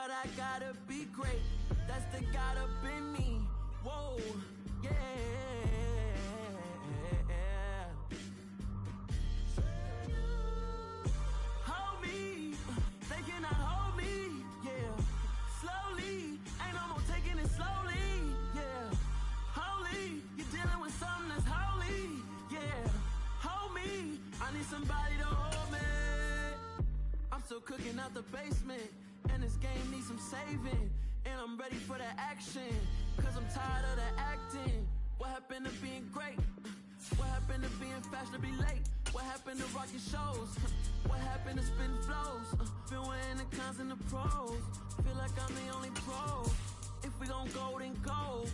but I gotta be great. That's the God up in me. Whoa, yeah. Hold me, they cannot hold me, yeah. Slowly, ain't no more taking it slowly, yeah. Holy, you're dealing with something that's holy, yeah. Hold me, I need somebody to hold me. I'm still cooking out the basement, and this game needs some saving. And I'm ready for the action, cause I'm tired of the acting. What happened to being great? What happened to being fashionably late? What happened to rocking shows? What happened to spitting flows? Feel we're in the cons and the pros. Feel like I'm the only pro. If we gon' go, then go.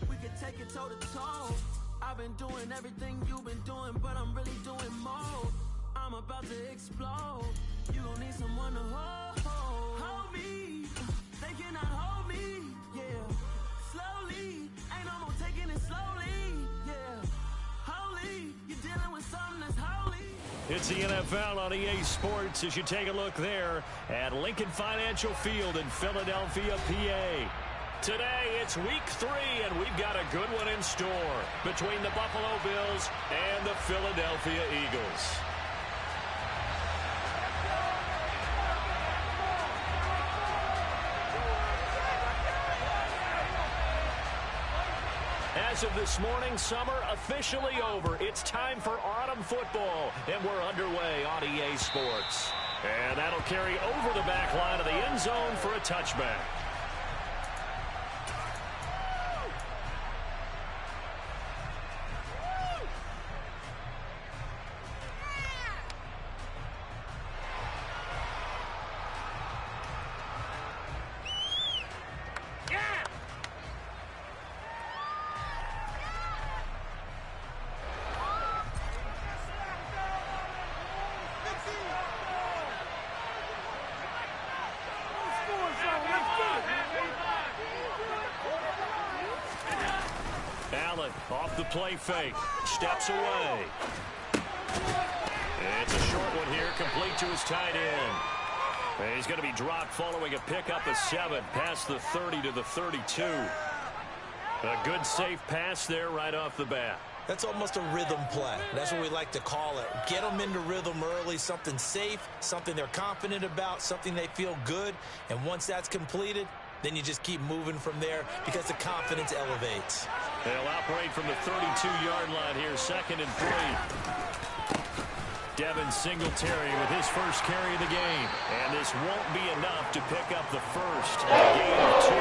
We could take it toe to toe. I've been doing everything you've been doing, but I'm really doing more. I'm about to explode. You gon' need someone to hold. Hold me. They cannot hold me. Yeah. Slowly. Ain't no more taking it slowly. Yeah. Holy. You're dealing with something that's holy. It's the NFL on EA Sports as you take a look there at Lincoln Financial Field in Philadelphia, PA. Today, it's week 3, and we've got a good one in store between the Buffalo Bills and the Philadelphia Eagles. As of this morning, summer officially over. It's time for autumn football, and we're underway on EA Sports. And that'll carry over the back line of the end zone for a touchback. Off the play fake, steps away. It's a short one here, complete to his tight end. And he's going to be dropped following a pickup of 7 past the 30 to the 32. A good safe pass there right off the bat. That's almost a rhythm play. That's what we like to call it. Get them into rhythm early, something safe, something they're confident about, something they feel good. And once that's completed, then you just keep moving from there because the confidence elevates. They'll operate from the 32-yard line here, 2nd and 3. Devin Singletary with his first carry of the game. And this won't be enough to pick up the first. A gain of 2.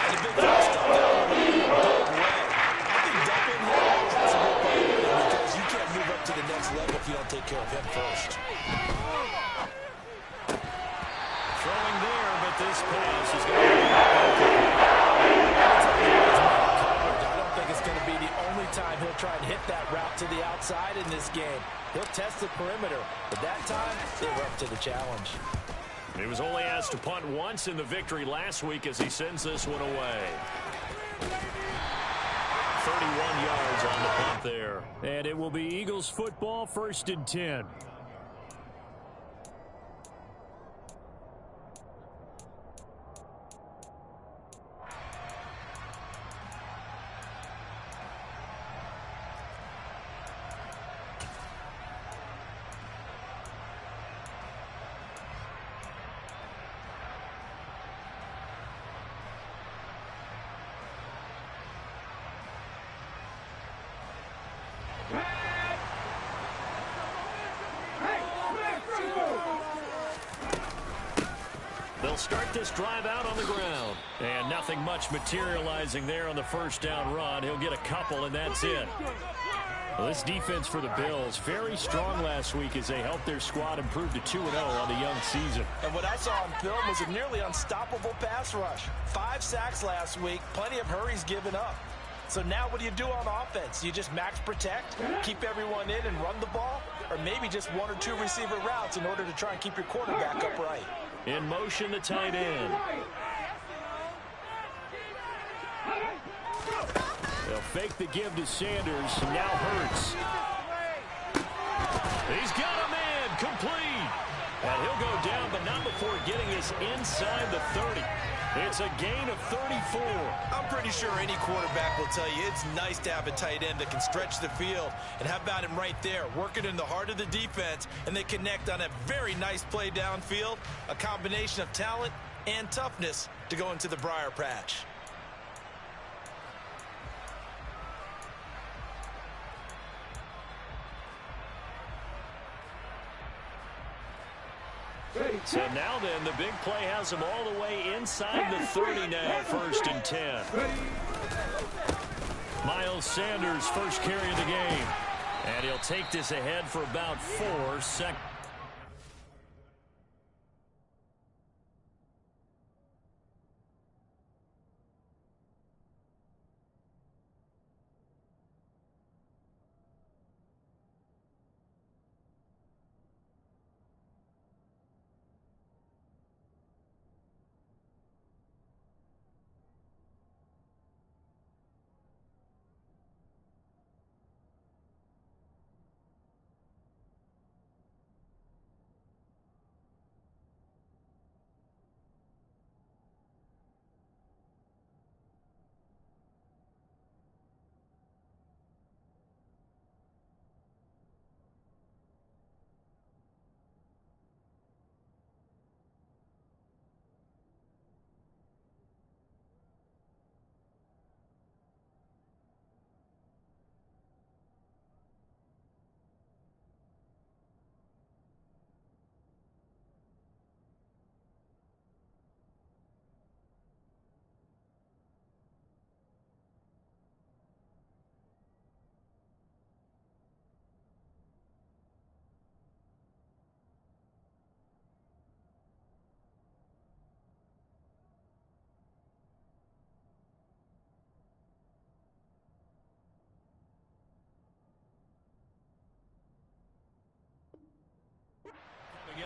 And a big touchdown. I think Devin has a good play because you can't move up to the next level if you don't take care of him first. Throwing there, but this pass is going to be I don't think it's going to be the only time he'll try and hit that route to the outside in this game. He'll test the perimeter, but that time, they were up to the challenge. He was only asked to punt once in the victory last week as he sends this one away. 31 yards on the punt there. And it will be Eagles football, 1st and 10. They'll start this drive out on the ground. And nothing much materializing there on the first down run. He'll get a couple, and that's it. Well, this defense for the Bills, very strong last week as they helped their squad improve to 2-0 on the young season. And what I saw on film was a nearly unstoppable pass rush. 5 sacks last week, plenty of hurries given up. So now what do you do on offense? You just max protect, keep everyone in and run the ball? Or maybe just 1 or 2 receiver routes in order to try and keep your quarterback upright? In motion, the tight end. They'll fake the give to Sanders. Now Hurts. He's got a man complete. And he'll go down, but not before getting his this inside the 30. It's a gain of 34. I'm pretty sure any quarterback will tell you it's nice to have a tight end that can stretch the field. And how about him right there, working in the heart of the defense, and they connect on a very nice play downfield, a combination of talent and toughness to go into the briar patch. So now then, the big play has him all the way inside the 30 now, 1st and 10. Miles Sanders, first carry of the game. And he'll take this ahead for about 4 seconds.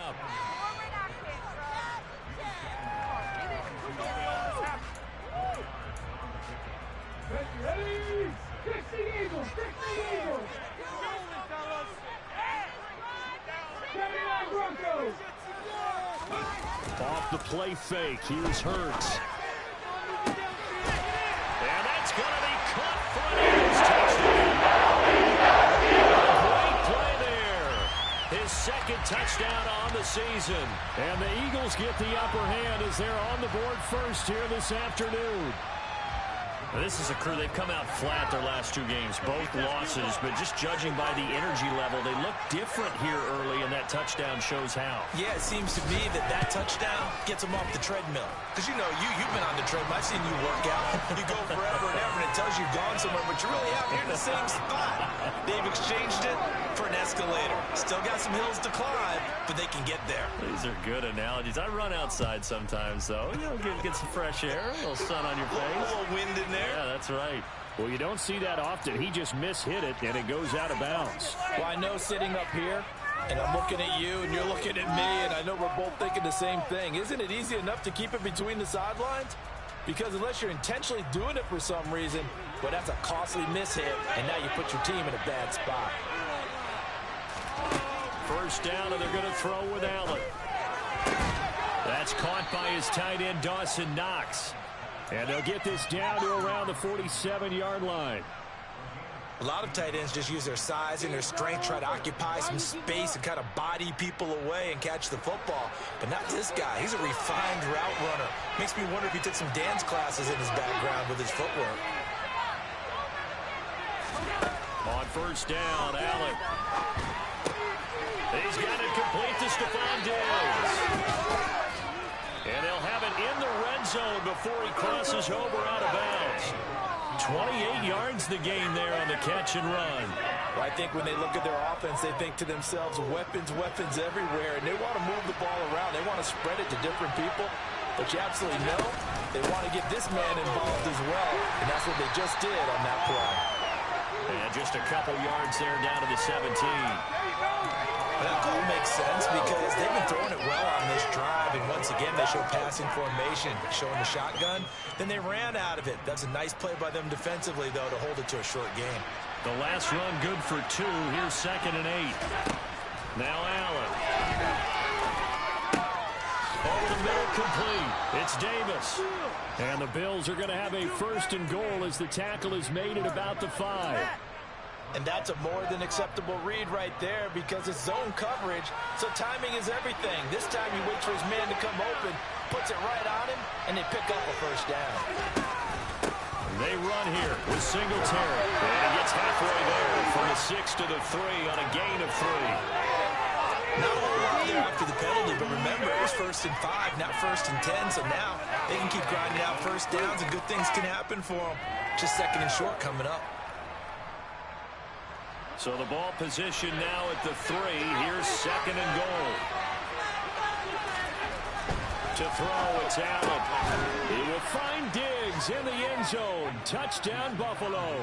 Up. Ready? Fix the Eagles! Fix the Eagles! Carry on, Broncos! Off the play fake, here's Hurts. And that's going to be caught for an Eagles touchdown. Great play there. His second touchdown on the season. And the Eagles get the upper hand as they're on the board first here this afternoon. Now, this is a crew, they've come out flat their last 2 games, both losses, but just judging by the energy level, they look different here early, and that touchdown shows how. Yeah, it seems to me that touchdown gets them off the treadmill. Because, you know, you've been on the treadmill. I've seen you work out. You go forever and ever, and it tells you you've gone somewhere, but you really haven't. You're in the same spot. They've exchanged it for an escalator. Still got some hills to climb, but they can get there. These are good analogies. I run outside sometimes, though. You know, get some fresh air, a little sun on your face. A little wind in there. Yeah, that's right. Well, you don't see that often. He just mishit it, and it goes out of bounds. Well, I know sitting up here, and I'm looking at you, and you're looking at me, and I know we're both thinking the same thing. Isn't it easy enough to keep it between the sidelines? Because unless you're intentionally doing it for some reason, well, that's a costly mishit, and now you put your team in a bad spot. First down, and they're going to throw with Allen. That's caught by his tight end, Dawson Knox. And they'll get this down to around the 47-yard line. A lot of tight ends just use their size and their strength, try to occupy some space and kind of body people away and catch the football. But not this guy. He's a refined route runner. Makes me wonder if he took some dance classes in his background with his footwork. On first down, Allen. He's got it complete to Stephon Diggs. And they'll have it in the red zone before he crosses over out of bounds. 28 yards the gain there on the catch and run. Well, I think when they look at their offense, they think to themselves, weapons everywhere, and they want to move the ball around. They want to spread it to different people. But you absolutely know they want to get this man involved as well, and that's what they just did on that play. And just a couple yards there down to the 17. That call makes sense because they've been throwing it well on this drive, and once again they show passing formation, showing the shotgun. Then they ran out of it. That's a nice play by them defensively, though, to hold it to a short game. The last run good for 2. Here's 2nd and 8. Now Allen. Over the middle complete. It's Davis. And the Bills are going to have a 1st and goal as the tackle is made at about the 5. And that's a more than acceptable read right there because it's zone coverage, so timing is everything. This time he waits for his man to come open, puts it right on him, and they pick up a 1st down. They run here with Singletary. And he gets halfway there from the 6 to the 3 on a gain of 3. Not a whole lot there after the penalty, but remember, it was 1st and 5, not 1st and 10, so now they can keep grinding out 1st downs and good things can happen for them. Just 2nd and short coming up. So the ball position now at the 3. Here's 2nd and goal. To throw, it's Allen. He will find Diggs in the end zone. Touchdown, Buffalo.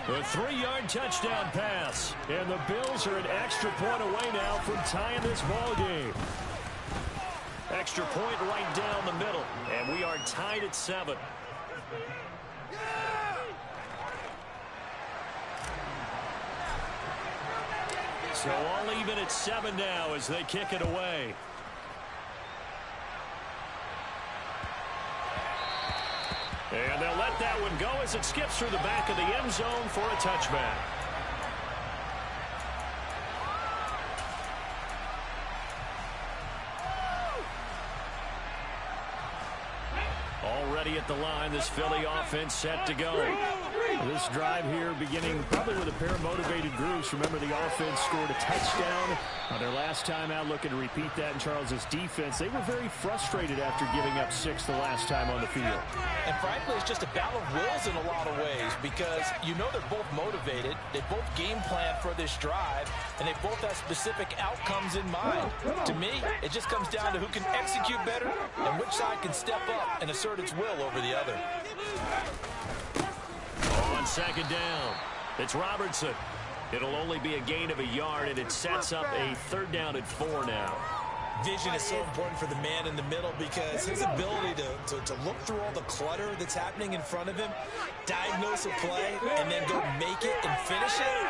A 3-yard touchdown pass. And the Bills are an extra point away now from tying this ball game. Extra point right down the middle. And we are tied at 7. So all even at 7 now as they kick it away. And they'll let that one go as it skips through the back of the end zone for a touchback. Already at the line, this Philly offense set to go. This drive here beginning probably with a pair of motivated groups. Remember, the offense scored a touchdown on their last time out. Looking to repeat that in Charles's defense. They were very frustrated after giving up 6 the last time on the field. And frankly, it's just a battle of wills in a lot of ways because you know they're both motivated. They both game plan for this drive, and they both have specific outcomes in mind. To me, it just comes down to who can execute better and which side can step up and assert its will over the other. On 2nd down, it's Robertson. It'll only be a gain of a yard, and it sets up a 3rd down at 4 now. Vision is so important for the man in the middle because his ability to look through all the clutter that's happening in front of him, diagnose a play, and then go make it and finish it,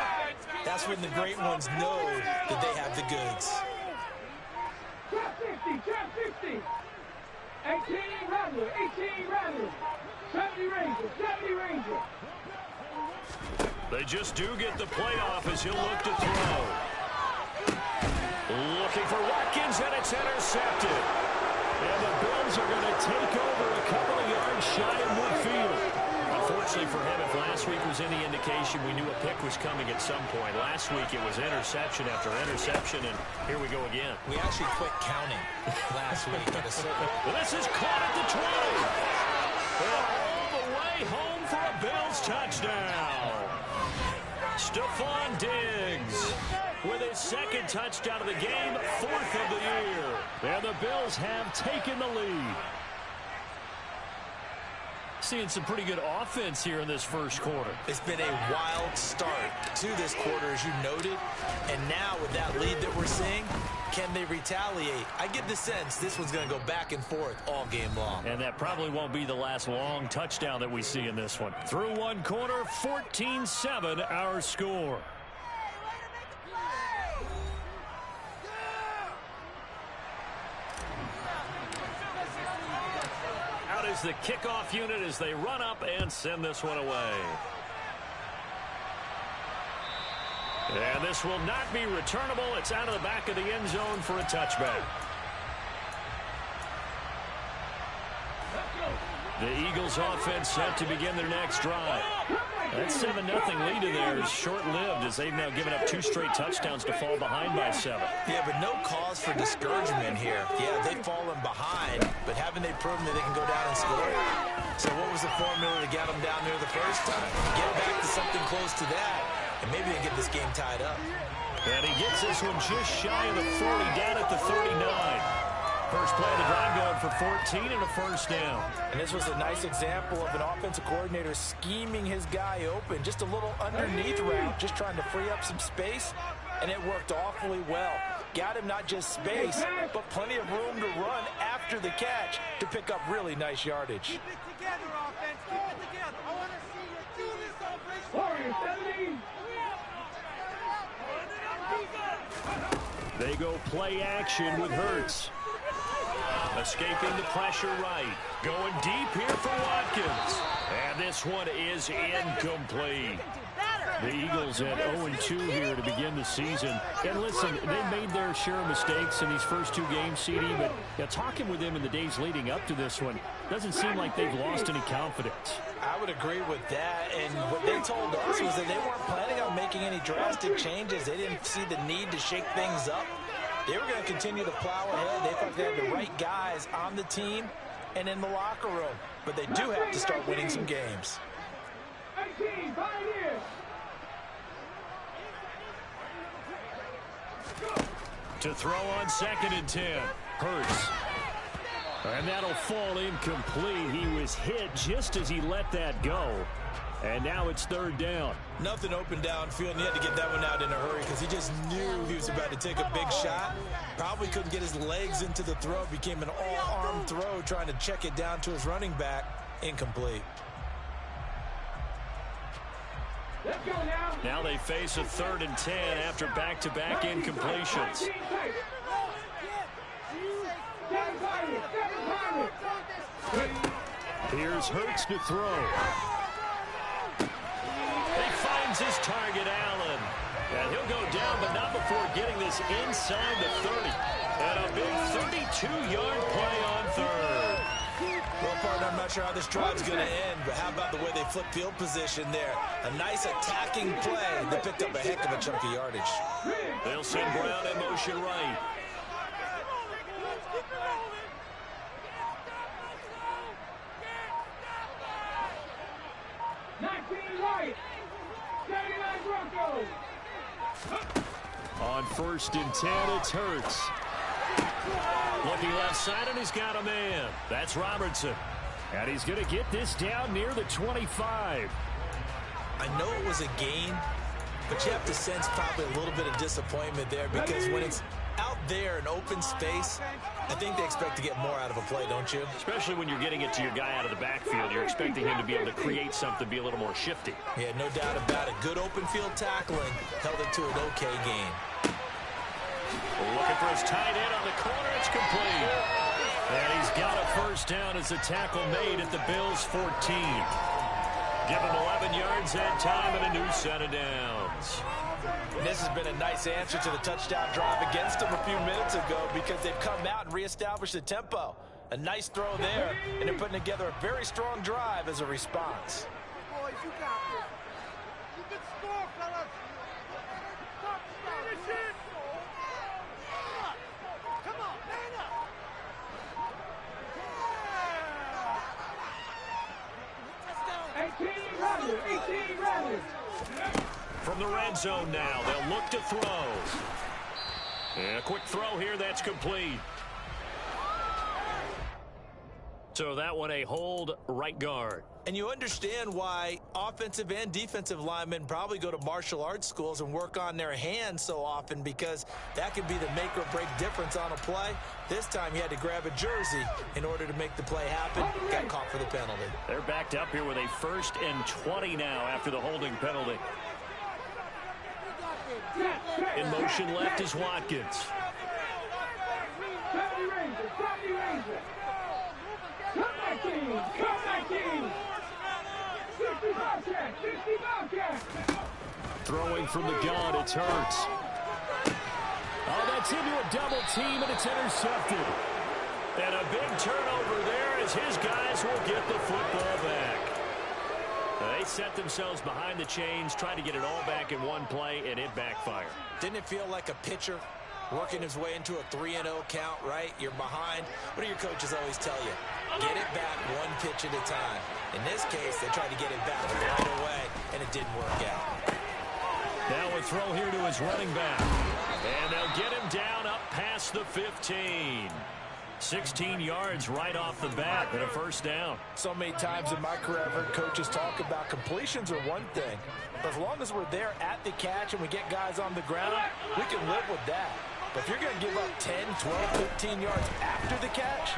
that's when the great ones know that they have the goods. Trap 50, trap 50. 18 Rattler, 18 Rattler. 70 Ranger, 70 Ranger. They just do get the play off as he'll look to throw. Looking for Watkins, and it's intercepted. And the Bills are going to take over a couple of yards shy of midfield. Unfortunately for him, if last week was any indication, we knew a pick was coming at some point. Last week it was interception after interception, and here we go again. We actually quit counting last week. Well, this is caught at the 20. All the way home for a Bills touchdown. Stephon Diggs with his 2nd touchdown of the game, 4th of the year. And the Bills have taken the lead. Seeing some pretty good offense here in this 1st quarter. It's been a wild start to this quarter, as you noted. And now with that lead that we're seeing, can they retaliate? I get the sense this one's going to go back and forth all game long. And that probably won't be the last long touchdown that we see in this one. Through 1 quarter, 14-7 our score. Out is the kickoff unit as they run up and send this one away. And this will not be returnable. It's out of the back of the end zone for a touchback. The Eagles offense set to begin their next drive. That 7-0 lead in there is short-lived as they've now given up 2 straight touchdowns to fall behind by 7. Yeah, but no cause for discouragement here. Yeah, they've fallen behind, but haven't they proven that they can go down and score? So what was the formula to get them down there the first time? Get back to something close to that, and maybe they get this game tied up. And he gets this one just shy of the 40, down at the 39. First play of the drive going for 14 and a 1st down. And this was a nice example of an offensive coordinator scheming his guy open. Just a little underneath route, just trying to free up some space, and it worked awfully well. Got him not just space, but plenty of room to run after the catch to pick up really nice yardage. Keep it together, offense. Keep it together. I want to see you do this operation. Warriors, 70. They go play action with Hurts. Escaping the pressure right. Going deep here for Watkins. And this one is incomplete. The Eagles at 0-2 here to begin the season. And listen, they made their share of mistakes in these first two games, CD, but talking with them in the days leading up to this one, doesn't seem like they've lost any confidence. I would agree with that, and what they told us was that they weren't planning on making any drastic changes. They didn't see the need to shake things up. They were going to continue to plow ahead. They thought they had the right guys on the team and in the locker room, but they do have to start winning some games. 18, Pioneers. To throw on 2nd and 10. Hurts. And that'll fall incomplete. He was hit just as he let that go. And now it's 3rd down. Nothing open downfield, and he had to get that one out in a hurry because he just knew he was about to take a big shot. Probably couldn't get his legs into the throw. Became an all-arm throw trying to check it down to his running back. Incomplete. Let's go now. Now they face a 3rd and 10 after back-to-back incompletions. Here's Hurts to throw. He finds his target, Allen. And he'll go down, but not before getting this inside the 30. And a big 32-yard play on 3rd. Well, partner, I'm not sure how this drive's going to end, but how about the way they flip field position there? A nice attacking play. They picked up a heck of a chunk of yardage. They'll send Brown in motion right. On 1st and 10, it's Hurts. Looking left side, and he's got a man. That's Robertson. And he's going to get this down near the 25. I know it was a gain, but you have to sense probably a little bit of disappointment there because when it's out there in open space, I think they expect to get more out of a play, don't you? Especially when you're getting it to your guy out of the backfield. You're expecting him to be able to create something, be a little more shifty. Yeah, no doubt about it. Good open field tackling held it to an okay gain. Looking for his tight end on the corner. It's complete. And he's got a 1st down as the tackle made at the Bills' 14. Give him 11 yards that time and a new set of downs. And this has been a nice answer to the touchdown drive against them a few minutes ago because they've come out and reestablished the tempo. A nice throw there, and they're putting together a very strong drive as a response. Boys, you got this. You can score, fellas. Finish it. Come on, man up. Yeah. 18 runners, 18 runners. From the red zone now, they'll look to throw. And a quick throw here, that's complete. So that one a hold right guard. And you understand why offensive and defensive linemen probably go to martial arts schools and work on their hands so often because that can be the make or break difference on a play. This time he had to grab a jersey in order to make the play happen. Got caught for the penalty. They're backed up here with a 1st and 20 now after the holding penalty. In motion left is Watkins. Throwing from the gun, it's Hurts. Oh, that's into a double team, and it's intercepted. And a big turnover there as his guys will get the football back. They set themselves behind the chains, trying to get it all back in one play, and it backfired. Didn't it feel like a pitcher working his way into a 3-0 count, right? You're behind. What do your coaches always tell you? Get it back one pitch at a time. In this case, they tried to get it back right away, and it didn't work out. Now a throw here to his running back. And they'll get him down up past the 15. 16 yards right off the bat and a 1st down. So many times in my career, I've heard coaches talk about completions are one thing. But as long as we're there at the catch and we get guys on the ground, we can live with that. But if you're going to give up 10, 12, 15 yards after the catch,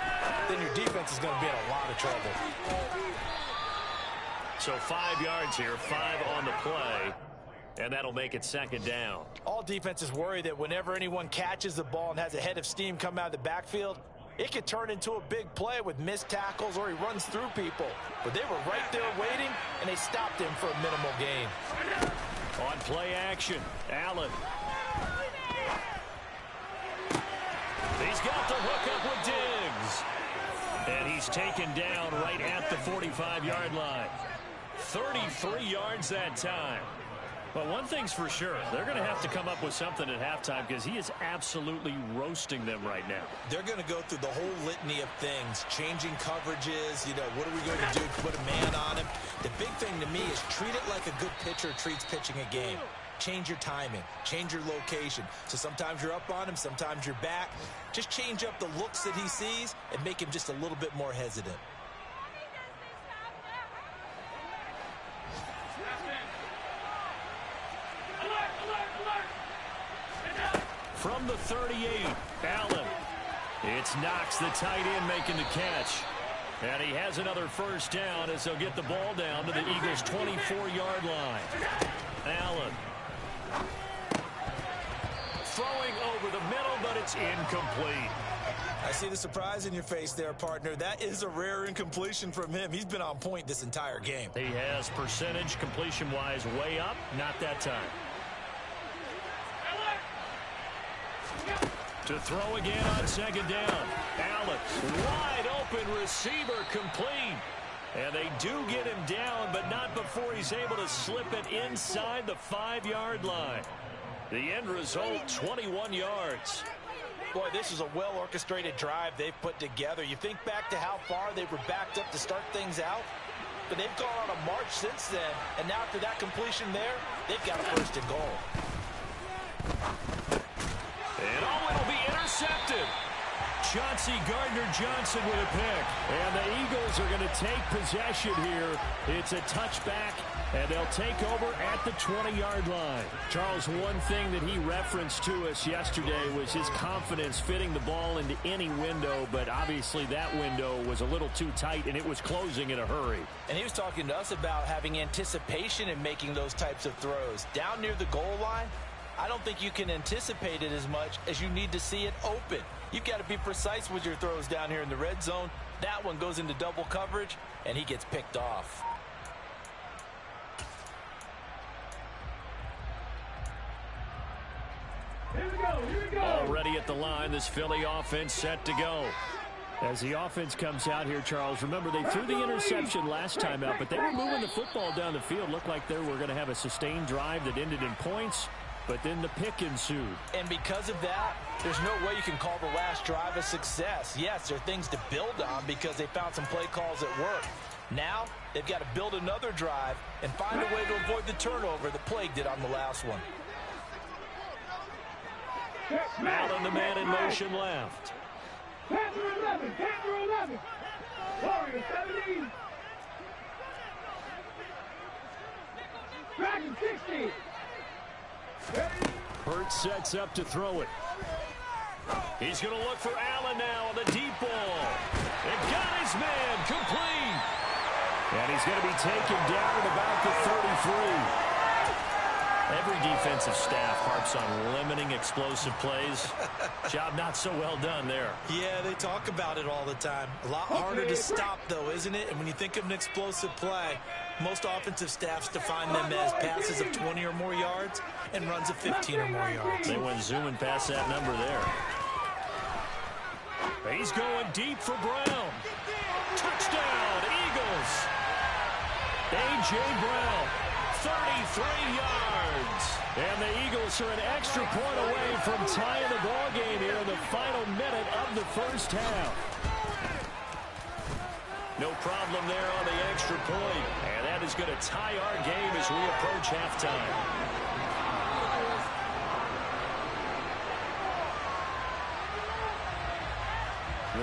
then your defense is going to be in a lot of trouble. So 5 yards here, 5 on the play. And that'll make it 2nd down. All defenses worry that whenever anyone catches the ball and has a head of steam come out of the backfield, It could turn into a big play with missed tackles or he runs through people. But they were right there waiting, and they stopped him for a minimal gain. On play action, Allen. He's got the hook up with Diggs. And he's taken down right at the 45-yard line. 33 yards that time. But one thing's for sure, they're going to have to come up with something at halftime because he is absolutely roasting them right now. They're going to go through the whole litany of things, changing coverages, what are we going to do, put a man on him. The big thing to me is treat it like a good pitcher treats pitching a game. Change your timing, change your location. So sometimes you're up on him, sometimes you're back. Just change up the looks that he sees and make him just a little bit more hesitant. From the 38, Allen. It's Knox, the tight end, making the catch. And he has another first down as they'll get the ball down to the Eagles' 24-yard line. Allen. Throwing over the middle, but it's incomplete. I see the surprise in your face there, partner. That is a rare incompletion from him. He's been on point this entire game. He has percentage completion-wise way up, not that time. To throw again on second down. Allen, wide open receiver, complete. And they do get him down, but not before he's able to slip it inside the 5-yard line. The end result, 21 yards. Boy, this is a well-orchestrated drive they've put together. You think back to how far they were backed up to start things out, but they've gone on a march since then, and now after that completion there, they've got a first and goal. And it'll be intercepted. Chauncey Gardner-Johnson with a pick. And the Eagles are going to take possession here. It's a touchback, and they'll take over at the 20-yard line. Charles, one thing that he referenced to us yesterday was his confidence fitting the ball into any window, but obviously that window was a little too tight, and it was closing in a hurry. And he was talking to us about having anticipation in making those types of throws. Down near the goal line, I don't think you can anticipate it as much as you need to see it open. You've got to be precise with your throws down here in the red zone. That one goes into double coverage, and he gets picked off. Here we go. Already at the line, this Philly offense set to go. As the offense comes out here, Charles, remember they threw the interception last time out, but they were moving the football down the field. Looked like they were going to have a sustained drive that ended in points. But then the pick ensued. And because of that, there's no way you can call the last drive a success. Yes, there are things to build on because they found some play calls that work. Now, they've got to build another drive and find a way to avoid the turnover that plagued it on the last one. Allen, the man in motion left. Panther 11. Warrior 17. Dragon 60. Hurts sets up to throw it. He's going to look for Allen now on the deep ball. And got his man complete. And he's going to be taken down at about the 33. Every defensive staff harps on limiting explosive plays. Job not so well done there. Yeah, they talk about it all the time. A lot harder to stop, though, isn't it? And when you think of an explosive play, most offensive staffs define them as passes of 20 or more yards and runs of 15 or more yards. They went zooming past that number there. He's going deep for Brown. Touchdown, Eagles. A.J. Brown, 33 yards. And the Eagles are an extra point away from tying the ball game here in the final minute of the first half. No problem there on the extra point. And that is going to tie our game as we approach halftime.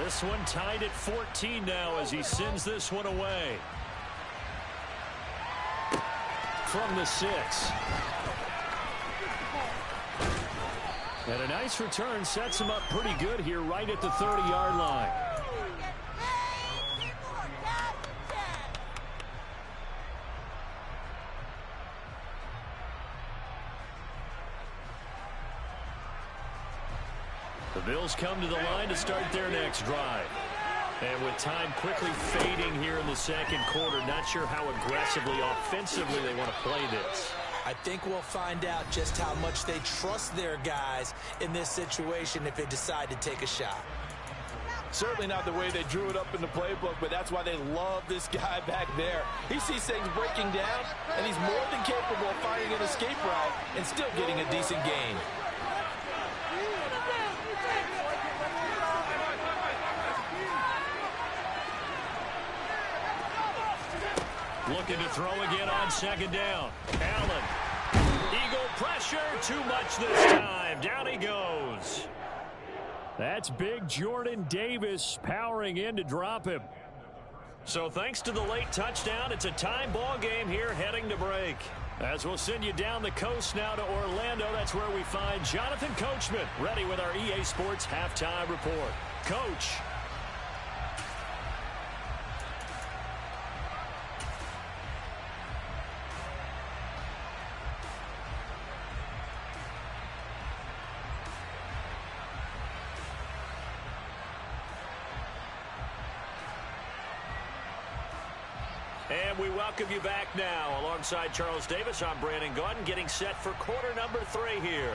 This one tied at 14 now as he sends this one away. From the 6. And a nice return sets him up pretty good here right at the 30-yard line. The Bills come to the line to start their next drive. And with time quickly fading here in the second quarter, not sure how aggressively, offensively they want to play this. I think we'll find out just how much they trust their guys in this situation if they decide to take a shot. Certainly not the way they drew it up in the playbook, but that's why they love this guy back there. He sees things breaking down, and he's more than capable of finding an escape route and still getting a decent gain. Looking to throw again on second down. Allen. Eagle pressure. Too much this time. Down he goes. That's big Jordan Davis powering in to drop him. So thanks to the late touchdown, it's a time ball game here heading to break. As we'll send you down the coast now to Orlando, that's where we find Jonathan Coachman ready with our EA Sports halftime report. Coach. And we welcome you back now. Alongside Charles Davis, I'm Brandon Gaudin, getting set for quarter number 3 here.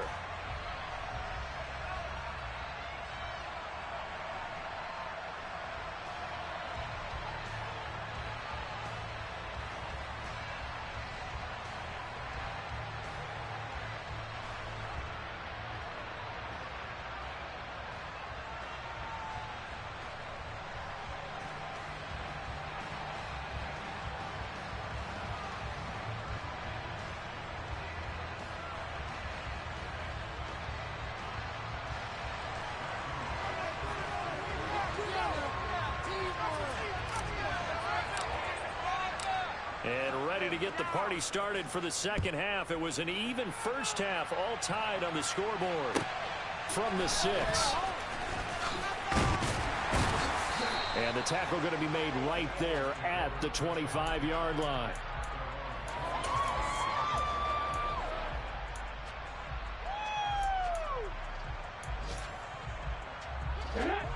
And ready to get the party started for the second half. It was an even first half, all tied on the scoreboard from the 6. And the tackle going to be made right there at the 25-yard line.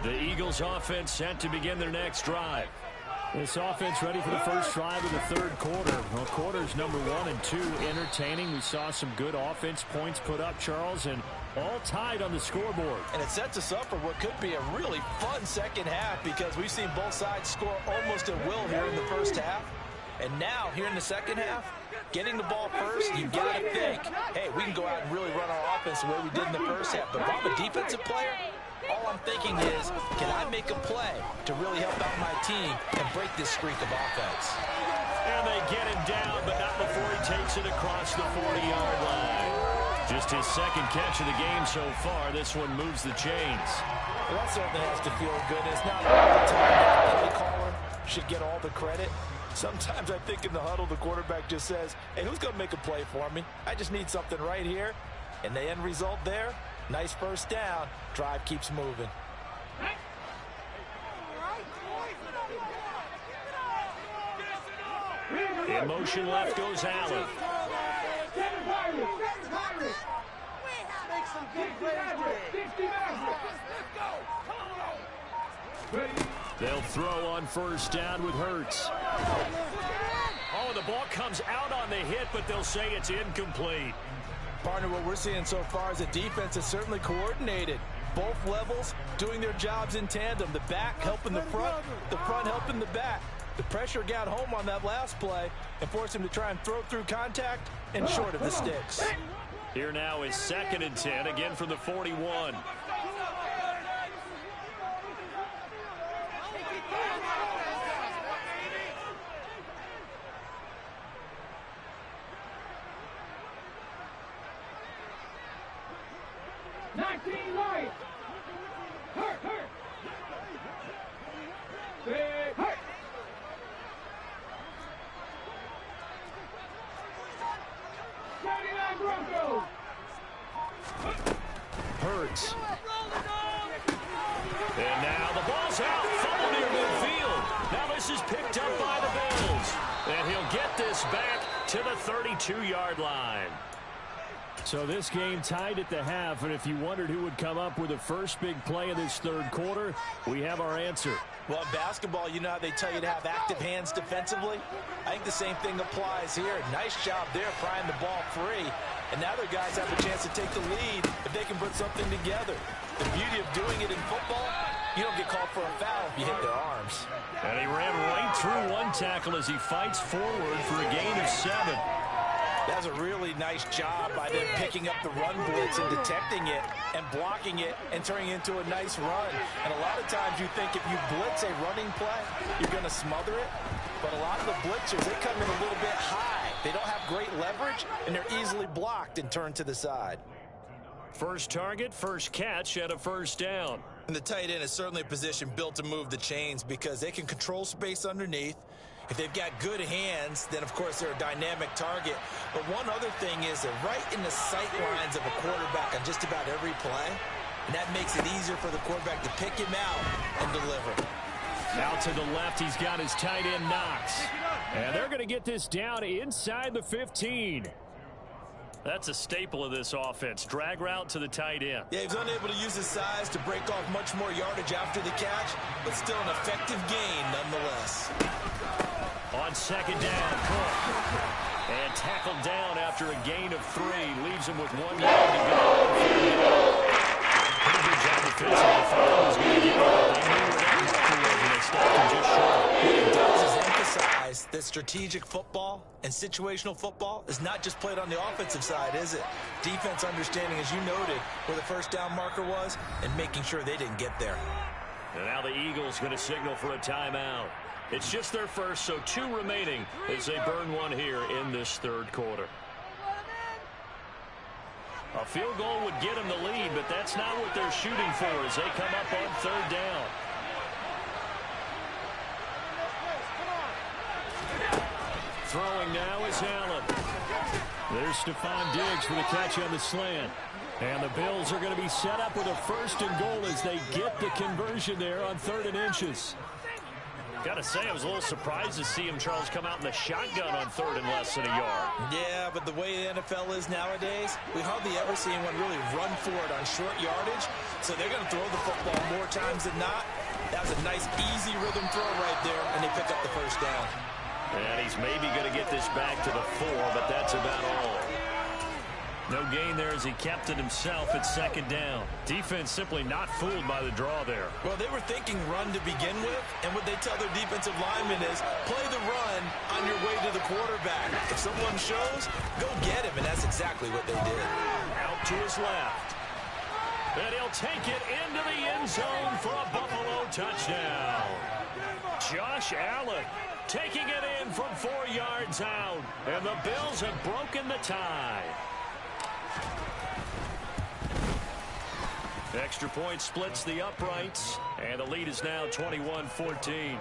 The Eagles offense set to begin their next drive. This offense ready for the first drive of the third quarter. Well, quarters number 1 and 2 entertaining. We saw some good offense points put up, Charles, and all tied on the scoreboard. And it sets us up for what could be a really fun second half because we've seen both sides score almost at will here in the first half. And now, here in the second half, getting the ball first, you got to think, hey, we can go out and really run our offense the way we did in the first half. But if I'm a defensive player, all I'm thinking is, can I make a play to really help out my team and break this streak of offense? And they get him down, but not before he takes it across the 40-yard line. Just his second catch of the game so far. This one moves the chains. Well, that certainly has to feel good. It's not all the time that the play caller should get all the credit. Sometimes I think in the huddle, the quarterback just says, hey, who's going to make a play for me? I just need something right here. And the end result there, nice first down. Drive keeps moving. In motion left goes Allen. They'll throw on first down with Hurts. Oh, the ball comes out on the hit, but they'll say it's incomplete. Partner, what we're seeing so far is the defense is certainly coordinated. Both levels doing their jobs in tandem. The back helping the front helping the back. The pressure got home on that last play and forced him to try and throw through contact and short of the sticks. Here now is 2nd and 10, again from the 41. Hurts. And now the ball's out. Fumble near midfield. Now this is picked up by the Bills. And he'll get this back to the 32-yard line. So this game tied at the half, and if you wondered who would come up with the first big play of this third quarter, we have our answer. Well, in basketball, you know how they tell you to have active hands defensively? I think the same thing applies here. Nice job there prying the ball free. And now their guys have a chance to take the lead if they can put something together. The beauty of doing it in football, you don't get called for a foul if you hit their arms. And he ran right through one tackle as he fights forward for a gain of 7. That's a really nice job by them picking up the run blitz and detecting it and blocking it and turning it into a nice run. And a lot of times you think if you blitz a running play, you're going to smother it. But a lot of the blitzers, they come in a little bit high. They don't have great leverage, and they're easily blocked and turned to the side. First target, first catch, and a first down. And the tight end is certainly a position built to move the chains because they can control space underneath. If they've got good hands, then, of course, they're a dynamic target. But one other thing is they're right in the sight lines of a quarterback on just about every play. And that makes it easier for the quarterback to pick him out and deliver. Out to the left, he's got his tight end Knox. And they're going to get this down inside the 15. That's a staple of this offense. Drag route to the tight end. Yeah, he's unable to use his size to break off much more yardage after the catch, but still an effective gain nonetheless. On second down, Cook. And tackled down after a gain of 3. Leaves him with 1 yard to go. Pretty good job defensively. Thought was going to give up. They knew where that marker was, and they stopped him just short. What it does is emphasize that strategic football and situational football is not just played on the offensive side, is it? Defense understanding, as you noted, where the first down marker was and making sure they didn't get there. And now the Eagles going to signal for a timeout. It's just their first, so 2 remaining as they burn one here in this third quarter. A field goal would get them the lead, but that's not what they're shooting for as they come up on third down. Throwing now is Allen. There's Stephon Diggs for the catch on the slant. And the Bills are going to be set up with a first and goal as they get the conversion there on 3rd and inches. Got to say, I was a little surprised to see him, Charles, come out in the shotgun on 3rd and less than a yard. Yeah, but the way the NFL is nowadays, we hardly ever see anyone really run for it on short yardage. So they're going to throw the football more times than not. That was a nice, easy rhythm throw right there, and they pick up the first down. And he's maybe going to get this back to the 4, but that's about all. No gain there as he kept it himself at second down. Defense simply not fooled by the draw there. Well, they were thinking run to begin with, and what they tell their defensive linemen is play the run on your way to the quarterback. If someone shows, go get him, and that's exactly what they did. Out to his left. And he'll take it into the end zone for a Buffalo touchdown. Josh Allen taking it in from 4 yards out, and the Bills have broken the tie. Extra point splits the uprights, and the lead is now 21-14.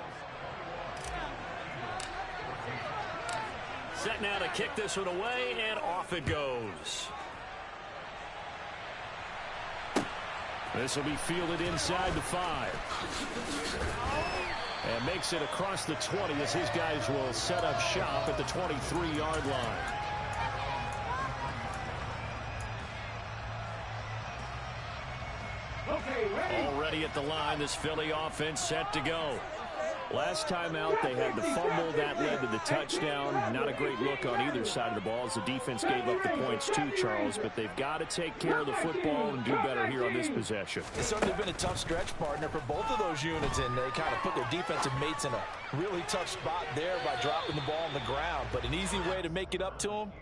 Set now to kick this one away, and off it goes. This will be fielded inside the 5. And makes it across the 20 as his guys will set up shop at the 23-yard line. Already at the line, this Philly offense set to go. Last time out, they had the fumble that led to the touchdown. Not a great look on either side of the ball as the defense gave up the points too, Charles. But they've got to take care of the football and do better here on this possession. It's certainly been a tough stretch, partner, for both of those units, and they kind of put their defensive mates in a really tough spot there by dropping the ball on the ground. But an easy way to make it up to them,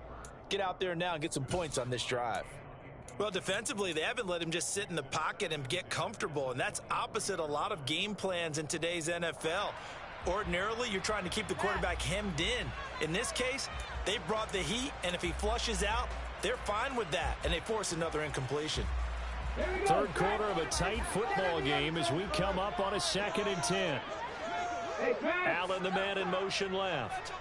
get out there now and get some points on this drive. Well, defensively, they haven't let him just sit in the pocket and get comfortable, and that's opposite a lot of game plans in today's NFL. Ordinarily, you're trying to keep the quarterback hemmed in. In this case, they brought the heat, and if he flushes out, they're fine with that, and they force another incompletion. Third quarter of a tight football game as we come up on a 2nd and 10. Allen, the man in motion left.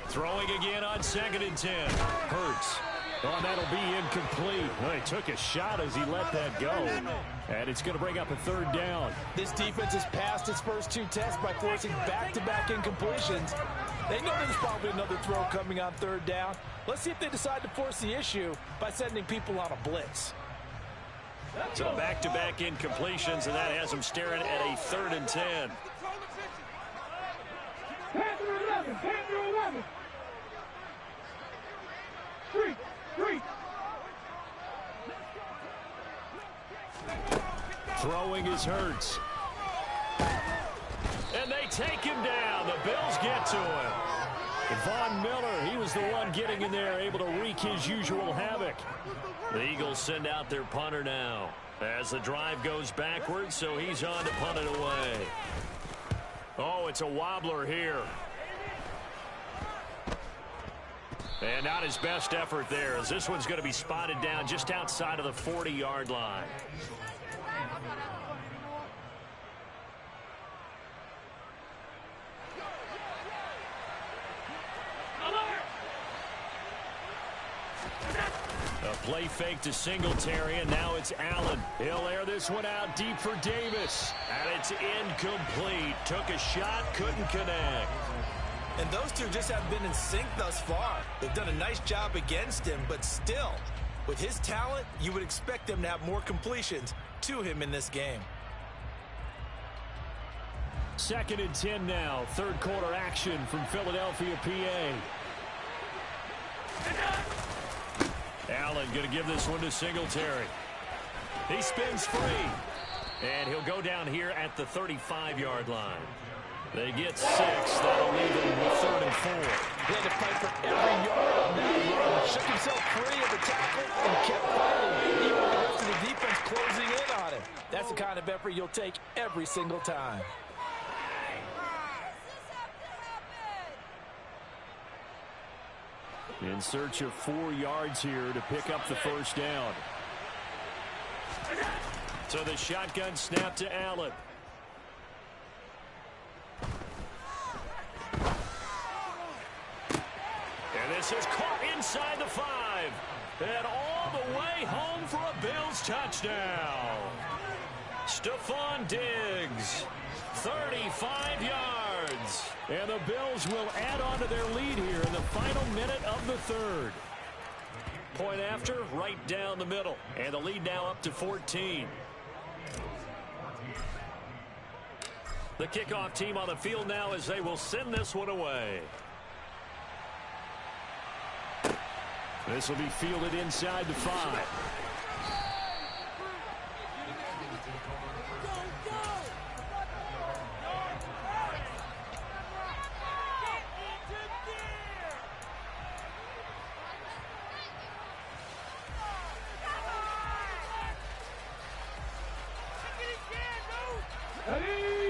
Throwing again on 2nd and 10. Hurts. Oh, and that'll be incomplete. Well, he took a shot as he let that go. And it's going to bring up a third down. This defense has passed its first 2 tests by forcing back-to-back incompletions. They know there's probably another throw coming on third down. Let's see if they decide to force the issue by sending people on a blitz. So back-to-back incompletions, and that has them staring at a 3rd and 10. Throwing is Hurts. And they take him down. The Bills get to him. Von Miller, he was the one getting in there, able to wreak his usual havoc. The Eagles send out their punter now as the drive goes backwards, so he's on to punt it away. Oh, it's a wobbler here. And not his best effort there, as this one's going to be spotted down just outside of the 40-yard line. A play fake to Singletary, and now it's Allen. He'll air this one out deep for Davis. And it's incomplete. Took a shot, couldn't connect. And those two just haven't been in sync thus far. They've done a nice job against him, but still, with his talent, you would expect them to have more completions to him in this game. 2nd and 10 now. 3rd quarter action from Philadelphia, PA. Allen going to give this one to Singletary. He spins free. And he'll go down here at the 35-yard line. They get 6. That'll leave them with 3rd and 4. He had to fight for every yard on that run. Shook himself free of the tackle and kept fighting, even with the rest of the defense closing in on him. That's the kind of effort you'll take every single time. In search of 4 yards here to pick up the first down. So the shotgun snap to Allen. And this is caught inside the 5. And all the way home for a Bills touchdown. Stephon Diggs, 35 yards. And the Bills will add on to their lead here in the final minute of the 3rd. Point after, right down the middle. And the lead now up to 14. The kickoff team on the field now as they will send this one away. This will be fielded inside the 5.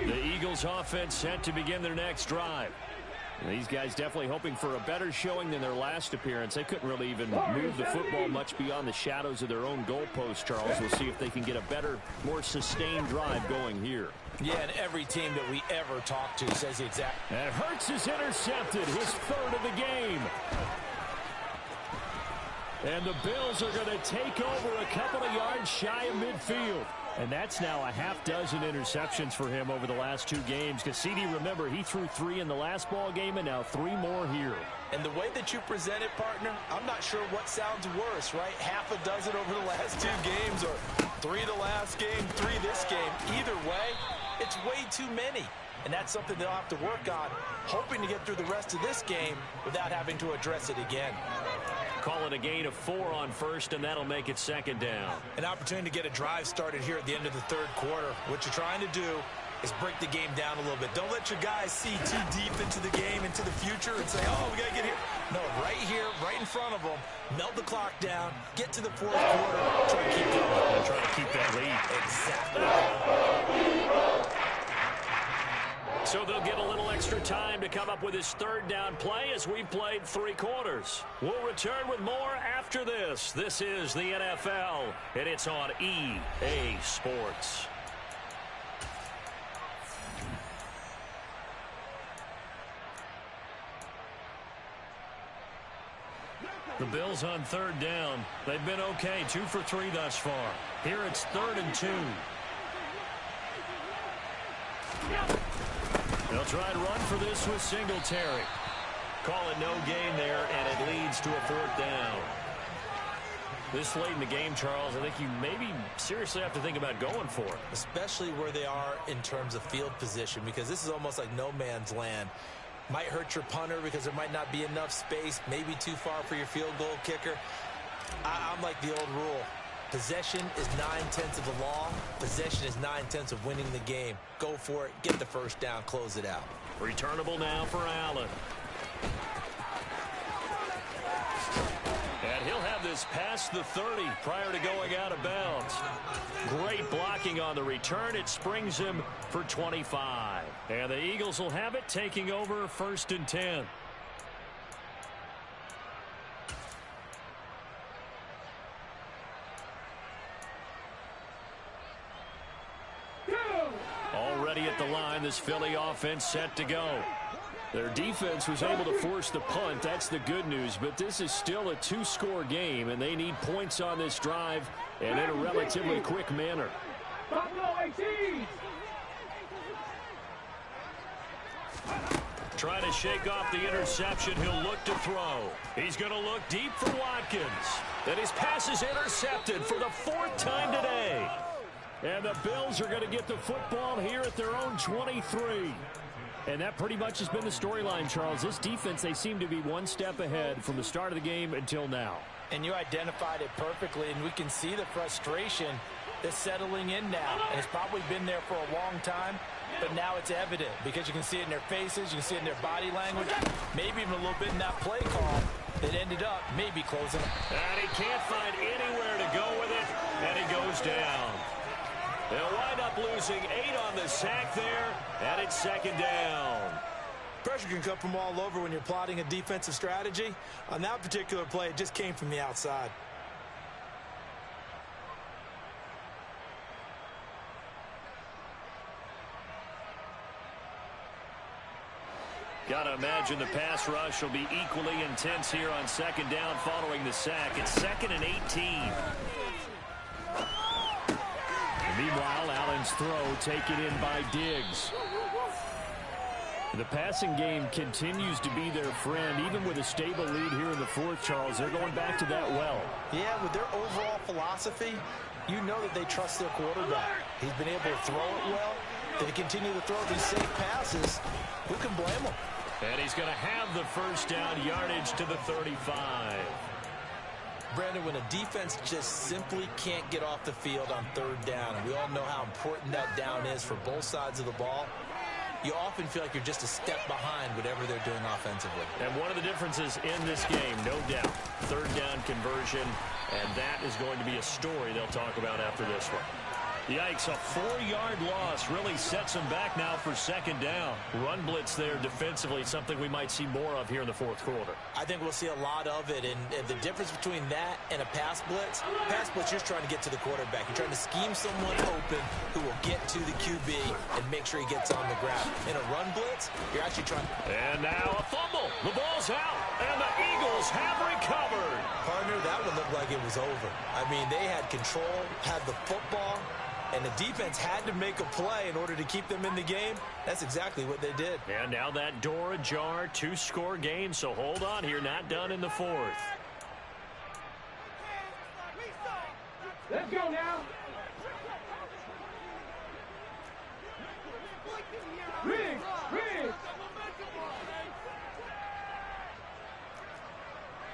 The Eagles offense set to begin their next drive. And these guys definitely hoping for a better showing than their last appearance. They couldn't really even move the football much beyond the shadows of their own goalpost, Charles. We'll see if they can get a better, more sustained drive going here. Yeah, and every team that we ever talk to says the exact. And Hurts is intercepted, his 3rd of the game. And the Bills are going to take over a couple of yards shy of midfield. And that's now a half-dozen interceptions for him over the last 2 games. Because CD, remember, he threw 3 in the last ball game and now 3 more here. And the way that you present it, partner, I'm not sure what sounds worse, right? Half a dozen over the last 2 games or 3 the last game, 3 this game. Either way, it's way too many. And that's something they'll have to work on, hoping to get through the rest of this game without having to address it again. Call it a gain of 4 on first, and that'll make it 2nd down. An opportunity to get a drive started here at the end of the 3rd quarter. What you're trying to do is break the game down a little bit. Don't let your guys see too deep into the game, into the future, and say, oh, we got to get here. No, right here, right in front of them, melt the clock down, get to the 4th quarter, try to keep going. And try to keep that lead. Exactly. So they'll get a little extra time to come up with his 3rd down play as we've played 3 quarters. We'll return with more after this. This is the NFL, and it's on EA Sports. The Bills on third down. They've been okay, 2 for 3 thus far. Here it's 3rd and 2. They'll try and run for this with Singletary. Call it no gain there, and it leads to a 4th down. This late in the game, Charles, I think you maybe seriously have to think about going for it. Especially where they are in terms of field position, because this is almost like no man's land. Might hurt your punter because there might not be enough space, maybe too far for your field goal kicker. I'm like the old rule. Possession is 9/10 of the law. Possession is 9/10 of winning the game. Go for it. Get the first down. Close it out. Returnable now for Allen. And he'll have this past the 30 prior to going out of bounds. Great blocking on the return. It springs him for 25. And the Eagles will have it, taking over 1st and 10. Already at the line, this Philly offense set to go. Their defense was able to force the punt. That's the good news. But this is still a 2-score game, and they need points on this drive and in a relatively quick manner. Trying to shake off the interception. He'll look to throw. He's going to look deep for Watkins. And his pass is intercepted for the 4th time today. And the Bills are going to get the football here at their own 23. And that pretty much has been the storyline, Charles. This defense, they seem to be one step ahead from the start of the game until now. And you identified it perfectly, and we can see the frustration that's settling in now. And it's probably been there for a long time, but now it's evident because you can see it in their faces, you can see it in their body language, maybe even a little bit in that play call that ended up maybe closing them. And he can't find anywhere to go with it, and he goes down. They'll wind up losing 8 on the sack there, and it's 2nd down. Pressure can come from all over when you're plotting a defensive strategy. On that particular play, it just came from the outside. Got to imagine the pass rush will be equally intense here on 2nd down following the sack. It's 2nd and 18. Meanwhile, Allen's throw taken in by Diggs. The passing game continues to be their friend, even with a stable lead here in the 4th, Charles. They're going back to that well. Yeah, with their overall philosophy, you know that they trust their quarterback. He's been able to throw it well. They continue to throw these safe passes. Who can blame them? And he's going to have the 1st down, yardage to the 35. Brandon, when a defense just simply can't get off the field on 3rd down, and we all know how important that down is for both sides of the ball, you often feel like you're just a step behind whatever they're doing offensively. And one of the differences in this game, no doubt, 3rd down conversion, and that is going to be a story they'll talk about after this one. Yikes, a 4-yard loss really sets them back now for 2nd down. Run blitz there defensively, something we might see more of here in the 4th quarter. I think we'll see a lot of it, and the difference between that and a pass blitz, you're trying to get to the quarterback. You're trying to scheme someone open who will get to the QB and make sure he gets on the ground. In a run blitz, you're actually trying. And now a fumble. The ball's out, and the Eagles have recovered. Partner, that one looked like it was over. I mean, they had control, had the football, and the defense had to make a play in order to keep them in the game. That's exactly what they did. And now that door ajar, 2-score game, so hold on here, not done in the 4th. Let's go now. Riggs.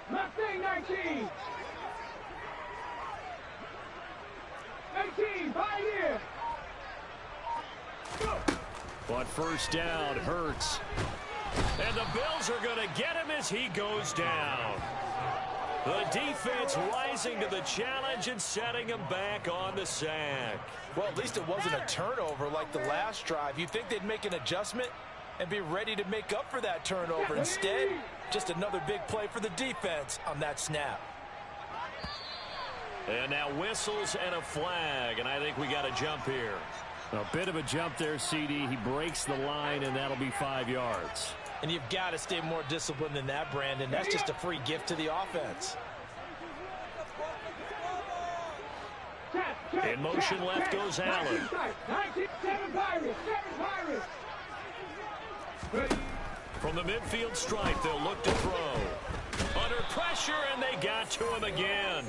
Mustang 19. 18, by here. But 1st down hurts. And the Bills are going to get him as he goes down. The defense rising to the challenge and setting him back on the sack. Well, at least it wasn't a turnover like the last drive. You'd think they'd make an adjustment and be ready to make up for that turnover. Instead, just another big play for the defense on that snap. And now whistles and a flag, and I think we got to jump here. A bit of a jump there, CD. He breaks the line, and that'll be 5 yards. And you've got to stay more disciplined than that, Brandon. That's just a free gift to the offense. In motion left goes Allen. From the midfield stripe, they'll look to throw. Under pressure, and they got to him again.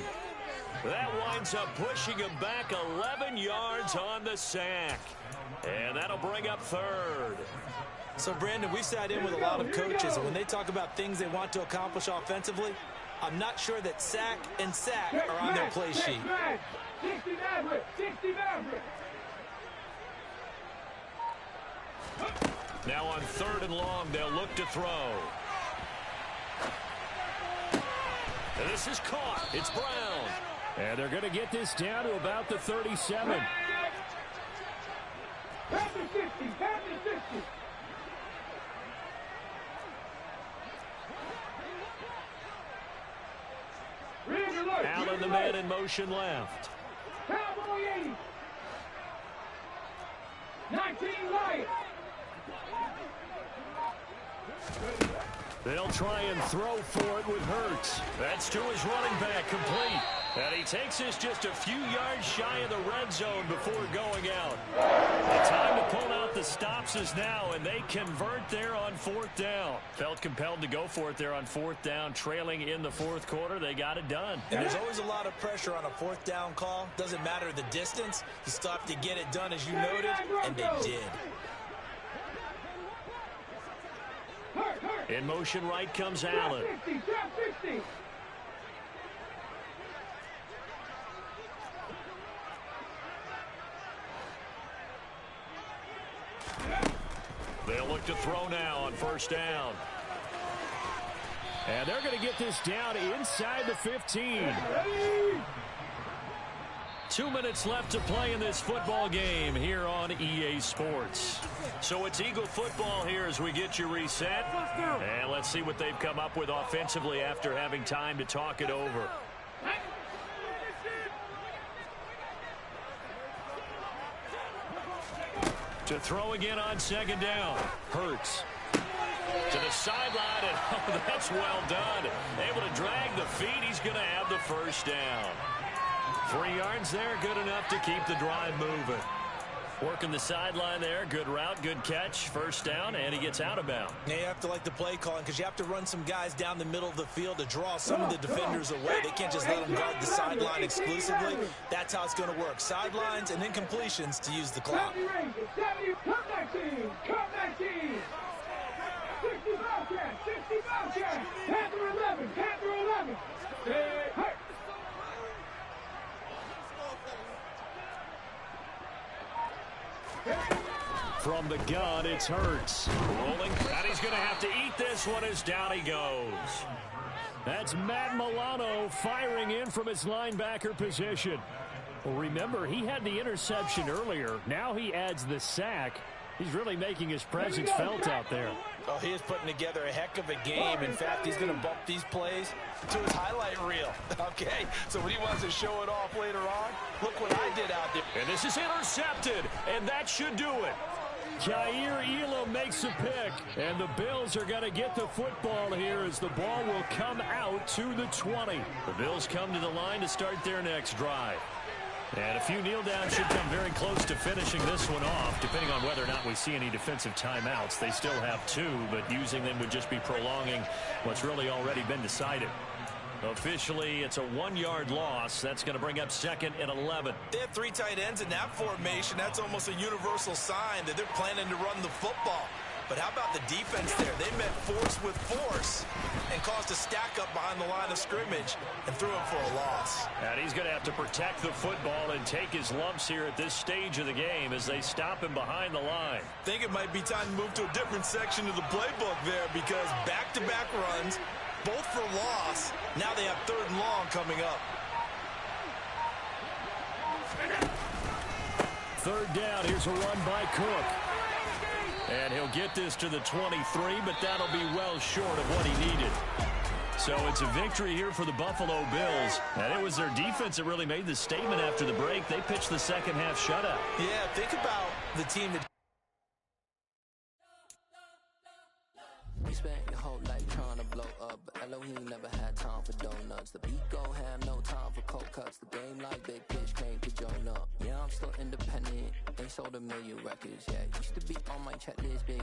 That winds up pushing him back 11 yards on the sack. And that'll bring up third. So, Brandon, we sat in with a lot of coaches, and when they talk about things they want to accomplish offensively, I'm not sure that sack and sack are on their play sheet. Now on 3rd and long, they'll look to throw. And this is caught. It's Brown. And they're going to get this down to about the 37. Allen, the man in motion left. Cowboy 80. 19 Lions. They'll try and throw for it with Hurts. That's to his running back, complete. And he takes us just a few yards shy of the red zone before going out. The time to pull out the stops is now, and they convert there on 4th down. Felt compelled to go for it there on 4th down, trailing in the 4th quarter. They got it done. And there's always a lot of pressure on a 4th down call. Doesn't matter the distance. You still have to get it done, as you noted, and they did. In motion right comes Allen. They'll look to throw now on 1st down. And they're going to get this down inside the 15. 2 minutes left to play in this football game here on EA Sports. So it's Eagle football here as we get you reset. And let's see what they've come up with offensively after having time to talk it over. To throw again on 2nd down. Hurts. To the sideline, and oh, that's well done. Able to drag the feet. He's going to have the 1st down. 3 yards there, good enough to keep the drive moving. Working the sideline there, good route, good catch, 1st down, and he gets out of bounds. Yeah, you have to like the play calling because you have to run some guys down the middle of the field to draw some of the defenders away. They can't just let them guard the sideline exclusively. That's how it's going to work. Sidelines and then completions to use the clock. 60 Bobcats, Panther 11, Panther 11. From the gun, it's Hurts. Rolling, and he's going to have to eat this one as down he goes. That's Matt Milano firing in from his linebacker position. Well, remember, he had the interception earlier. Now he adds the sack. He's really making his presence felt out there. Oh, he is putting together a heck of a game. In fact, he's going to bump these plays to his highlight reel. Okay, so when he wants to show it off later on, look what I did out there. And this is intercepted, and that should do it. Jair Elam makes a pick, and the Bills are going to get the football here as the ball will come out to the 20. The Bills come to the line to start their next drive. And a few kneel downs should come very close to finishing this one off, depending on whether or not we see any defensive timeouts. They still have 2, but using them would just be prolonging what's really already been decided. Officially, it's a 1-yard loss. That's going to bring up 2nd and 11. They have 3 tight ends in that formation. That's almost a universal sign that they're planning to run the football. But how about the defense there? They met force with force and caused a stack up behind the line of scrimmage and threw him for a loss. And he's going to have to protect the football and take his lumps here at this stage of the game as they stop him behind the line. I think it might be time to move to a different section of the playbook there because back-to-back runs, both for loss. Now they have 3rd and long coming up. 3rd down. Here's a run by Cook. And he'll get this to the 23, but that'll be well short of what he needed. So it's a victory here for the Buffalo Bills. And it was their defense that really made the statement after the break. They pitched the second half shutout. Yeah, think about the team that... You spent your whole life trying to blow up, but Elohim never had time for donuts. The beat go ham, no time for cold cuts. The game like big fish came to join up. Yeah, I'm still independent, ain't sold a million records yet. Used to be on my checklist, big